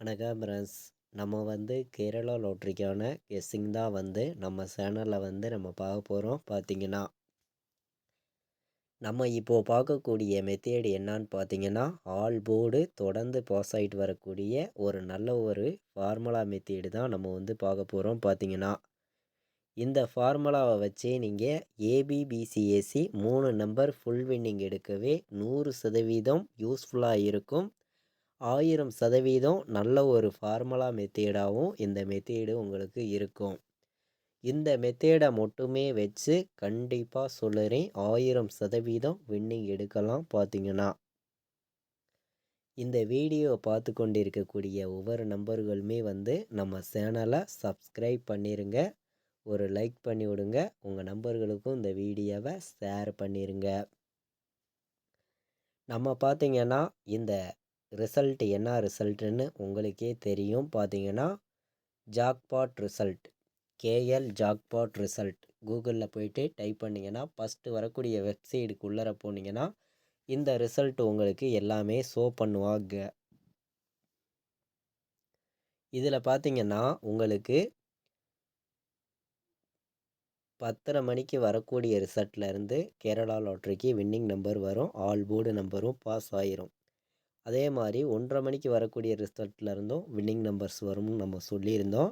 வணக்கம் ஃப்ரெண்ட்ஸ். நம்ம கேரளா லாட்ரிக்கான கெஸ்ஸிங் தான் நம்ம சேனலில் நம்ம பார்க்க போகிறோம். பார்த்தீங்கன்னா நம்ம இப்போது பார்க்கக்கூடிய மெத்தேடு என்னான்னு பார்த்தீங்கன்னா, ஆல் போர்டு தொடர்ந்து பாஸ் ஆகிட்டு வரக்கூடிய ஒரு நல்ல ஒரு ஃபார்முலா மெத்தேடு தான் நம்ம பார்க்க போகிறோம். பார்த்தீங்கன்னா இந்த ஃபார்முலாவை வச்சு நீங்கள் ஏபிபிசிஏசி 3 நம்பர் ஃபுல் வின்னிங் எடுக்கவே 100% யூஸ்ஃபுல்லாக இருக்கும். 1000% நல்ல ஒரு ஃபார்முலா மெத்தேடாகவும் இந்த மெத்தேடு உங்களுக்கு இருக்கும். இந்த மெத்தேடை மட்டுமே வச்சு கண்டிப்பாக சொல்லுறேன் 1000% வின்னிங் எடுக்கலாம். பார்த்தீங்கன்னா இந்த வீடியோவை பார்த்து கொண்டு இருக்கக்கூடிய ஒவ்வொரு நம்பர்களுமே நம்ம சேனலை சப்ஸ்கிரைப் பண்ணிடுங்க, ஒரு லைக் பண்ணி விடுங்க, உங்கள் நம்பர்களுக்கும் இந்த வீடியோவை ஷேர் பண்ணிடுங்க. நம்ம பார்த்தீங்கன்னா இந்த ரிசல்ட் என்ன ரிசல்ட்டுன்னு உங்களுக்கே தெரியும். பார்த்தீங்கன்னா jackpot result, KL jackpot result கூகுளில் போயிட்டு டைப் பண்ணிங்கன்னா ஃபஸ்ட்டு வரக்கூடிய வெப்சைட்டுக்குள்ளே போனீங்கன்னா இந்த ரிசல்ட் உங்களுக்கு எல்லாமே ஷோ பண்ணுவாங்க. இதில் பார்த்தீங்கன்னா உங்களுக்கு 10:30 மணிக்கு வரக்கூடிய ரிசல்ட்லேருந்து கேரளா லாட்ரிக்கு வின்னிங் நம்பர் வரும், ஆல் போர்டு நம்பரும் பாஸ் ஆயிரும். அதே மாதிரி 1:30 மணிக்கு வரக்கூடிய ரிசல்ட்லேருந்தும் வின்னிங் நம்பர்ஸ் வரும்னு நம்ம சொல்லியிருந்தோம்.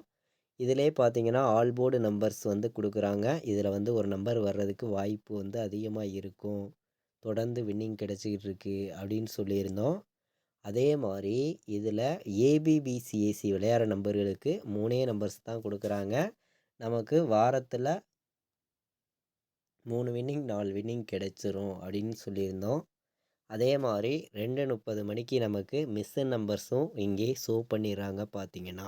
இதிலே பார்த்தீங்கன்னா ஆல் போர்டு நம்பர்ஸ் கொடுக்குறாங்க. இதில் ஒரு நம்பர் வர்றதுக்கு வாய்ப்பு அதிகமாக இருக்கும், தொடர்ந்து வின்னிங் கிடச்சிக்கிட்டு இருக்கு அப்படின்னு சொல்லியிருந்தோம். அதே மாதிரி இதில் ஏபிபிசிஏசி விளையாடுற நம்பர்களுக்கு 3 நம்பர்ஸ் தான் கொடுக்குறாங்க. நமக்கு வாரத்தில் 3 வின்னிங் 4 வின்னிங் கிடைச்சிரும் அப்படின்னு சொல்லியிருந்தோம். அதே மாதிரி 2:30 மணிக்கு நமக்கு மிஸ்ஸு நம்பர்ஸும் இங்கே ஷோ பண்ணிடுறாங்க. பார்த்தீங்கன்னா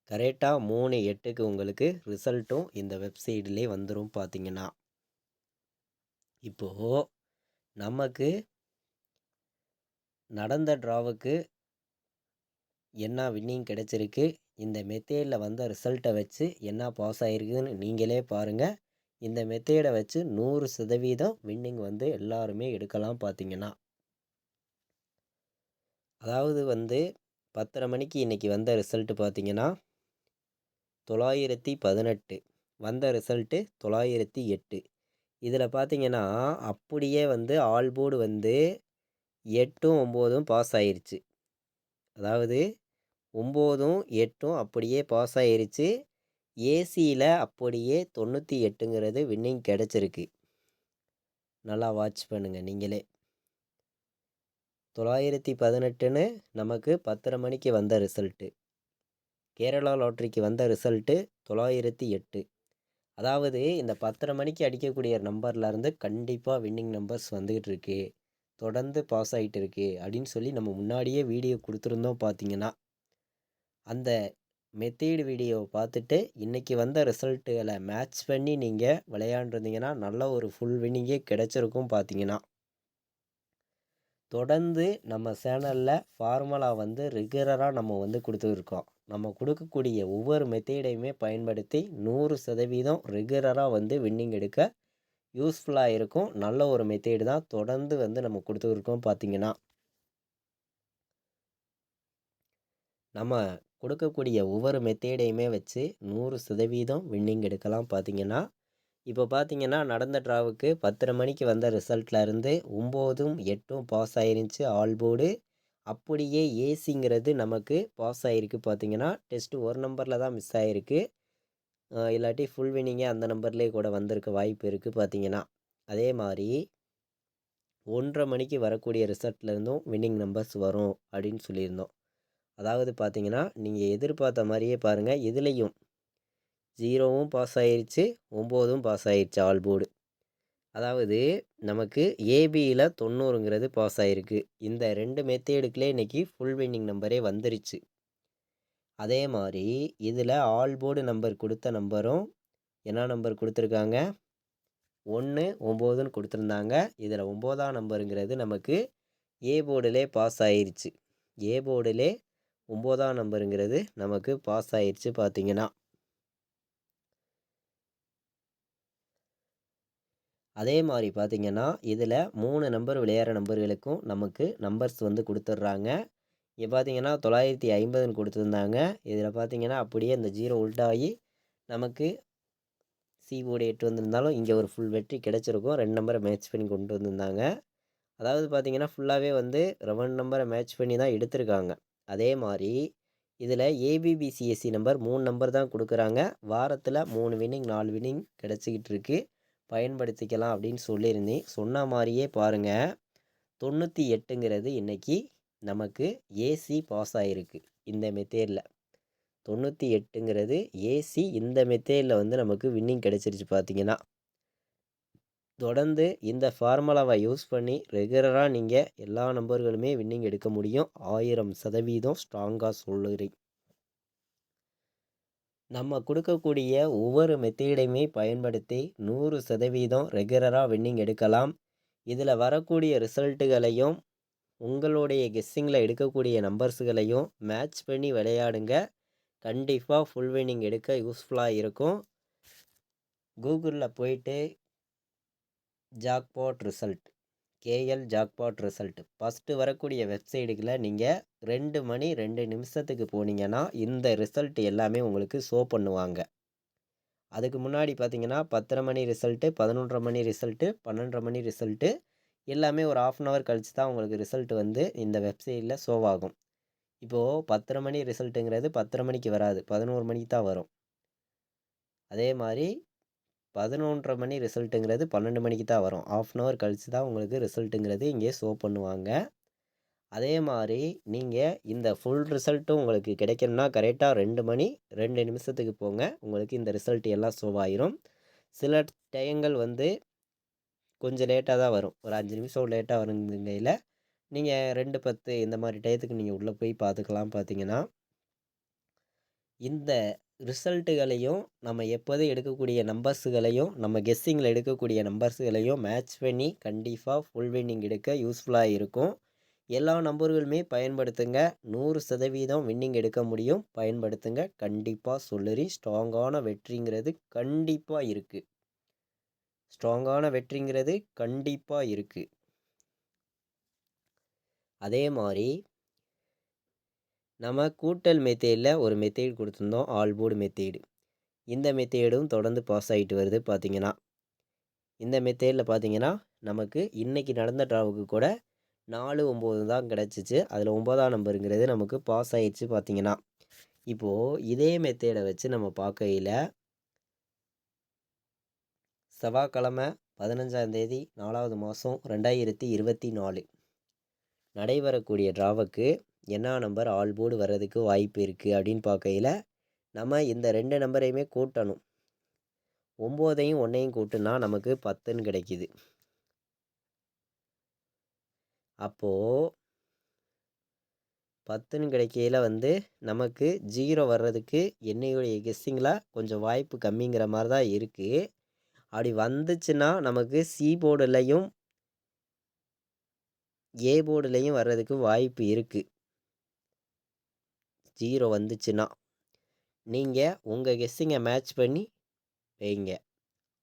கரெக்டாக 3:08க்கு உங்களுக்கு ரிசல்ட்டும் இந்த வெப்சைட்லேயே வந்துடும். பார்த்தீங்கன்னா இப்போது நமக்கு நடந்த ட்ராவுக்கு என்ன வின்னிங் கிடைச்சிருக்கு, இந்த மெத்தேடில் வந்த ரிசல்ட்டை வச்சு என்ன பாஸ் ஆகிருக்குன்னு நீங்களே பாருங்கள். இந்த மெத்தேடை வச்சு 100% வின்னிங் எல்லாருமே எடுக்கலாம். பார்த்தீங்கன்னா அதாவது 10:30 மணிக்கு இன்றைக்கி வந்த ரிசல்ட்டு பார்த்தீங்கன்னா 918, வந்த ரிசல்ட்டு 908. இதில் பார்த்தீங்கன்னா அப்படியே ஆல் போர்டு 8ம் 9ம் பாஸ் ஆயிருச்சு. அதாவது 9ம் 8ம் அப்படியே பாஸ் ஆயிருச்சு. ஏசியில் அப்படியே 98ங்கிறது வின்னிங் கிடச்சிருக்கு. நல்லா வாட்ச் பண்ணுங்கள் நீங்களே. 918ன்னு நமக்கு 10:30 மணிக்கு வந்த ரிசல்ட்டு, கேரளா லாட்ரிக்கு வந்த ரிசல்ட்டு 908. அதாவது இந்த 10:30 மணிக்கு அடிக்கக்கூடிய நம்பர்லேருந்து கண்டிப்பாக வின்னிங் நம்பர்ஸ் வந்துக்கிட்டு இருக்கு, தொடர்ந்து பாஸ் ஆகிட்டு இருக்கு அப்படின்னு சொல்லி நம்ம முன்னாடியே வீடியோ கொடுத்துருந்தோம். பார்த்தீங்கன்னா அந்த மெத்தேடு வீடியோவை பார்த்துட்டு இன்றைக்கி வந்த ரிசல்ட்டுகளை மேட்ச் பண்ணி நீங்கள் விளையாண்டுருந்தீங்கன்னா நல்ல ஒரு ஃபுல் வின்னிங்கே கிடச்சிருக்கும். பார்த்தீங்கன்னா தொடர்ந்து நம்ம சேனலில் ஃபார்முலா ரெகுலராக நம்ம கொடுத்துருக்கோம். நம்ம கொடுக்கக்கூடிய ஒவ்வொரு மெத்தேடையுமே பயன்படுத்தி 100% ரெகுலராக வின்னிங் எடுக்க யூஸ்ஃபுல்லாக இருக்கும். நல்ல ஒரு மெத்தேடு தான் தொடர்ந்து நம்ம கொடுத்துருக்கோம். பார்த்தீங்கன்னா நம்ம கொடுக்கக்கூடிய ஒவ்வொரு மெத்தேடையுமே வச்சு 100% வின்னிங் எடுக்கலாம். பார்த்தீங்கன்னா இப்போ பார்த்தீங்கன்னா நடந்த ட்ராவுக்கு 10:30 மணிக்கு வந்த ரிசல்ட்லேருந்து 9ம் 8ம் பாஸ் ஆயிருந்துச்சு ஆல் போர்டு. அப்படியே ஏசிங்கிறது நமக்கு பாஸ் ஆகிருக்கு. பார்த்தீங்கன்னா டெஸ்ட்டு ஒரு நம்பரில் தான் மிஸ் ஆகிருக்கு, இல்லாட்டி ஃபுல் வின்னிங்கே அந்த நம்பர்லேயே கூட வந்திருக்க வாய்ப்பு இருக்குது. பார்த்தீங்கன்னா அதே மாதிரி 1:30 மணிக்கு வரக்கூடிய ரிசல்ட்லேருந்தும் வின்னிங் நம்பர்ஸ் வரும் அப்படின்னு சொல்லியிருந்தோம். அதாவது பார்த்தீங்கன்னா நீங்கள் எதிர்பார்த்த மாதிரியே பாருங்கள், இதுலேயும் 0வும் பாஸ் ஆயிருச்சு, 9ம் பாஸ் ஆயிருச்சு ஆல் போர்டு. அதாவது நமக்கு ஏபியில் 90ங்கிறது பாஸ் ஆகிருக்கு. இந்த 2 மெத்தேடுக்குள்ளே இன்றைக்கி ஃபுல் வின்னிங் நம்பரே வந்துருச்சு. அதே மாதிரி இதில் ஆல் போர்டு நம்பர் கொடுத்த நம்பரும் என்ன நம்பர் கொடுத்துருக்காங்க, 1 9ன்னு கொடுத்துருந்தாங்க. இதில் 9ஆம் நம்பருங்கிறது நமக்கு ஏ போர்டிலே பாஸ் ஆயிருச்சு. ஏ போர்டிலே 9ஆம் நம்பருங்கிறது நமக்கு பாஸ் ஆயிடுச்சு. பார்த்தீங்கன்னா அதே மாதிரி பார்த்தீங்கன்னா இதில் 3 நம்பர் விளையாடுற நம்பர்களுக்கும் நமக்கு நம்பர்ஸ் கொடுத்துட்றாங்க. இங்கே பார்த்தீங்கன்னா 950ன்னு கொடுத்துருந்தாங்க. இதில் பார்த்தீங்கன்னா அப்படியே இந்த 0 உல்டாகி நமக்கு சி போர்டு 8 வந்திருந்தாலும் இங்கே ஒரு ஃபுல் வெற்றி கிடச்சிருக்கும். 2 நம்பரை மேட்ச் பண்ணி கொண்டு வந்திருந்தாங்க. அதாவது பார்த்தீங்கன்னா ஃபுல்லாகவே வந்து 2 நம்பரை மேட்ச் பண்ணி தான் எடுத்திருக்காங்க. அதே மாதிரி இதில் ஏபிபிசிஎஸ்சி நம்பர் 3 நம்பர் தான் கொடுக்குறாங்க. வாரத்தில் 3 வின்னிங் 4 வின்னிங் கிடச்சிக்கிட்டு இருக்கு. பயன்படுத்திக்கலாம் அப்படின்னு சொல்லியிருந்தேன். சொன்ன மாதிரியே பாருங்கள், 98ங்கிறது இன்றைக்கி நமக்கு ஏசி பாஸ் ஆகிருக்கு இந்த மெத்தேடில். 98ங்கிறது ஏசி இந்த மெத்தேடில் வந்து நமக்கு வின்னிங் கிடச்சிருச்சு. பார்த்தீங்கன்னா தொடர்ந்து இந்த ஃபார்முலாவை யூஸ் பண்ணி ரெகுலராக நீங்கள் எல்லா நம்பர்களுமே வின்னிங் எடுக்க முடியும். 1000% ஸ்ட்ராங்காக சொல்லுறேன். நம்ம கொடுக்கக்கூடிய ஒவ்வொரு மெத்தேடையுமே பயன்படுத்தி 100% ரெகுலராக வின்னிங் எடுக்கலாம். இதில் வரக்கூடிய ரிசல்ட்டுகளையும் உங்களுடைய கெஸ்ஸிங்கில் எடுக்கக்கூடிய நம்பர்ஸுகளையும் மேட்ச் பண்ணி விளையாடுங்க. கண்டிப்பாக ஃபுல் வின்னிங் எடுக்க யூஸ்ஃபுல்லாக இருக்கும். கூகுளில் போயிட்டு jackpot result, KL jackpot result first வரக்கூடிய வெப்சைட்டுக்குள்ள நீங்கள் 2 மணி 2 நிமிஷத்துக்கு போனீங்கன்னா இந்த ரிசல்ட் எல்லாமே உங்களுக்கு ஷோ பண்ணுவாங்க. அதுக்கு முன்னாடி பார்த்தீங்கன்னா 10:30 மணி ரிசல்ட்டு, 11:30 மணி ரிசல்ட்டு, 12:30 மணி ரிசல்ட்டு எல்லாமே ஒரு 1/2 அன் ஹவர் கழித்து தான் உங்களுக்கு ரிசல்ட் வந்து இந்த வெப்சைட்டில் ஷோ ஆகும். இப்போது 10:30 மணி ரிசல்ட்டுங்கிறது 10:30 மணிக்கு வராது, 11 மணிக்கு தான் வரும். அதே மாதிரி 11:30 மணி ரிசல்ட்டுங்கிறது 12 மணிக்கு தான் வரும். 1/2 அன் ஹவர் கழித்து தான் உங்களுக்கு ரிசல்ட்டுங்கிறது இங்கே ஷோ பண்ணுவாங்க. அதே மாதிரி நீங்கள் இந்த ஃபுல் ரிசல்ட்டும் உங்களுக்கு கிடைக்கணும்னா கரெக்டாக 2 மணி 2 நிமிஷத்துக்கு போங்க. உங்களுக்கு இந்த ரிசல்ட் எல்லாம் ஷோ ஆயிரும். சில டயங்கள் வந்து கொஞ்சம் லேட்டாக தான் வரும். ஒரு 5 நிமிஷம் லேட்டாக வருங்கையில் நீங்கள் 2:10 இந்த மாதிரி டயத்துக்கு நீங்கள் உள்ளே போய் பார்த்துக்கலாம். பார்த்தீங்கன்னா இந்த ரிசல்ட்டுகளையும் நம்ம எப்போதும் எடுக்கக்கூடிய நம்பர்ஸுகளையும் நம்ம கெஸ்ஸிங்கில் எடுக்கக்கூடிய நம்பர்ஸுகளையும் மேட்ச் பண்ணி கண்டிப்பாக ஃபுல் வின்னிங் எடுக்க யூஸ்ஃபுல்லாக இருக்கும். எல்லா நம்பர்களுமே பயன்படுத்துங்க. 100% வின்னிங் எடுக்க முடியும். பயன்படுத்துங்க. கண்டிப்பாக சொல்லுறி ஸ்ட்ராங்கான வெற்றிங்கிறது கண்டிப்பாக இருக்குது. ஸ்ட்ராங்கான வெற்றிங்கிறது கண்டிப்பாக இருக்குது. அதே மாதிரி நம்ம கூட்டல் மெத்தேடில் ஒரு மெத்தேடு கொடுத்துருந்தோம், ஆல் போர்டு மெத்தேடு. இந்த மெத்தேடும் தொடர்ந்து பாஸ் ஆகிட்டு வருது. பார்த்தீங்கன்னா இந்த மெத்தேடில் பார்த்தீங்கன்னா நமக்கு இன்றைக்கி நடந்த ட்ராவுக்கு கூட 4, 9 தான் கிடச்சிச்சு. அதில் 9ஆம் நம்பருங்கிறது நமக்கு பாஸ் ஆகிடுச்சு. பார்த்தீங்கன்னா இப்போது இதே மெத்தேடை வச்சு நம்ம பார்க்கையில் செவ்வாய்க்கிழமை 15ஆம் தேதி 4வது மாதம் 2024 நடைபெறக்கூடிய ட்ராவுக்கு என்ன நம்பர் ஆல் போர்டு வர்றதுக்கு வாய்ப்பு இருக்குது அப்படின்னு பார்க்கையில் நம்ம இந்த 2 நம்பரையுமே கூட்டணும். 9ஐயும் 1ஐயும் கூட்டுனா நமக்கு 10ன்னு கிடைக்கிது. அப்போது 10ன்னு கிடைக்கையில் வந்து நமக்கு 0 வர்றதுக்கு என்னையுடைய கெஸ்ஸிங்கில் கொஞ்சம் வாய்ப்பு கம்மிங்கிற மாதிரி தான் இருக்குது. அப்படி வந்துச்சுன்னா நமக்கு சி போர்டுலையும் ஏ போர்டுலையும் வர்றதுக்கு வாய்ப்பு இருக்குது. 0 வந்துச்சுன்னா நீங்கள் உங்கள் கெஸ்ஸிங்கை மேட்ச் பண்ணி வைங்க.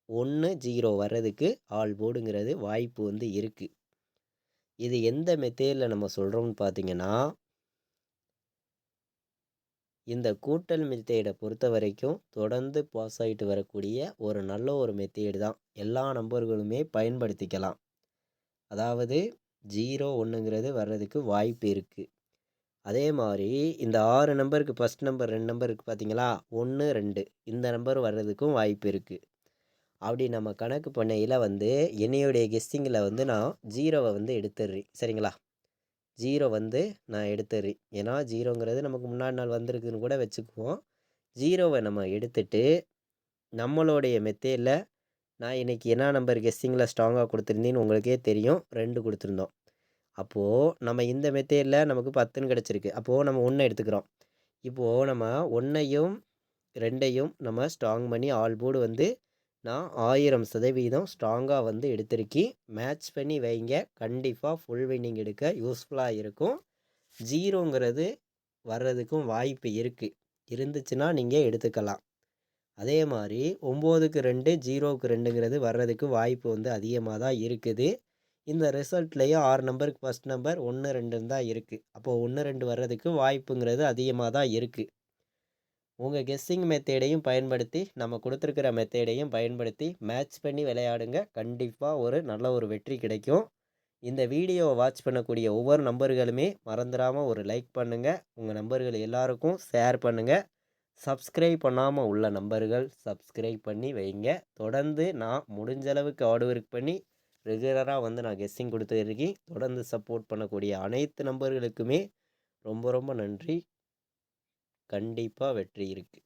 1, 0 வர்றதுக்கு ஆல் போர்டுங்கிறது வாய்ப்பு வந்து இருக்குது. இது எந்த மெத்தேடில் நம்ம சொல்கிறோம்னு பார்த்தீங்கன்னா இந்த கூட்டல் மெத்தேடை பொறுத்த வரைக்கும் தொடர்ந்து பாஸ் ஆகிட்டு வரக்கூடிய ஒரு நல்ல ஒரு மெத்தேடு தான். எல்லா நம்பர்களுமே பயன்படுத்திக்கலாம். அதாவது 0, 1ங்கிறது வர்றதுக்கு வாய்ப்பு இருக்குது. அதே மாதிரி இந்த 6 நம்பருக்கு ஃபஸ்ட் நம்பர் 2 நம்பர் இருக்குது பார்த்தீங்களா, 1, 2 இந்த நம்பர் வர்றதுக்கும் வாய்ப்பு இருக்குது. அப்படி நம்ம கணக்கு பண்ணையில் வந்து என்னையுடைய கெஸ்ஸிங்கில் வந்து நான் 0வை வந்து எடுத்துடுறேன். சரிங்களா, 0 வந்து நான் எடுத்துடுறேன். ஏன்னா 0ங்கிறது நமக்கு முன்னாடி நாள் வந்திருக்குன்னு கூட வச்சுக்குவோம். 0வை நம்ம எடுத்துட்டு நம்மளுடைய மெத்தேடில் நான் இன்றைக்கி என்ன நம்பர் கெஸ்ஸிங்கில் ஸ்ட்ராங்காக கொடுத்துருந்தேன்னு உங்களுக்கே தெரியும், 2 கொடுத்துருந்தோம். அப்போது நம்ம இந்த மெத்தேடில் நமக்கு 10ன்னு கிடச்சிருக்கு. அப்போது நம்ம 1 எடுத்துக்கிறோம். இப்போது நம்ம 1ஐயும் 2ஐயும் நம்ம ஸ்ட்ராங் பண்ணி ஆல் போர்டு வந்து நான் 1000% ஸ்ட்ராங்காக வந்து எடுத்திருக்கி. மேட்ச் பண்ணி வைங்க. கண்டிப்பாக ஃபுல் வின்னிங் எடுக்க யூஸ்ஃபுல்லாக இருக்கும். 0ங்கிறது வர்றதுக்கும் வாய்ப்பு இருக்குது. இருந்துச்சுன்னா நீங்கள் எடுத்துக்கலாம். அதே மாதிரி 9க்கு 2, 0க்கு 2ங்கிறது வர்றதுக்கு வாய்ப்பு வந்து அதிகமாக தான் இருக்குது. இந்த ரிசல்ட்லேயும் 6 நம்பருக்கு ஃபர்ஸ்ட் நம்பர் 1, 2ன்னு தான் இருக்குது. அப்போது 1, 2 வர்றதுக்கு வாய்ப்புங்கிறது அதிகமாக தான் இருக்குது. உங்கள் கெஸ்ஸிங் மெத்தேடையும் பயன்படுத்தி நம்ம கொடுத்துருக்கிற மெத்தேடையும் பயன்படுத்தி மேட்ச் பண்ணி விளையாடுங்க. கண்டிப்பாக ஒரு நல்ல ஒரு வெற்றி கிடைக்கும். இந்த வீடியோவை வாட்ச் பண்ணக்கூடிய ஒவ்வொரு நம்பர்களுமே மறந்துடாமல் ஒரு லைக் பண்ணுங்கள். உங்கள் நம்பர்கள் எல்லாருக்கும் ஷேர் பண்ணுங்கள். சப்ஸ்கிரைப் பண்ணாமல் உள்ள நம்பர்கள் சப்ஸ்கிரைப் பண்ணி வைங்க. தொடர்ந்து நான் முடிஞ்ச அளவுக்கு ஹார்ட் ஒர்க் பண்ணி ரெகுலராக வந்து நான் கெஸ்ஸிங் கொடுத்துருக்கேன். தொடர்ந்து சப்போர்ட் பண்ணக்கூடிய அனைத்து நம்பர்களுக்குமே ரொம்ப ரொம்ப நன்றி. கண்டிப்பாக வெற்றி இருக்குது.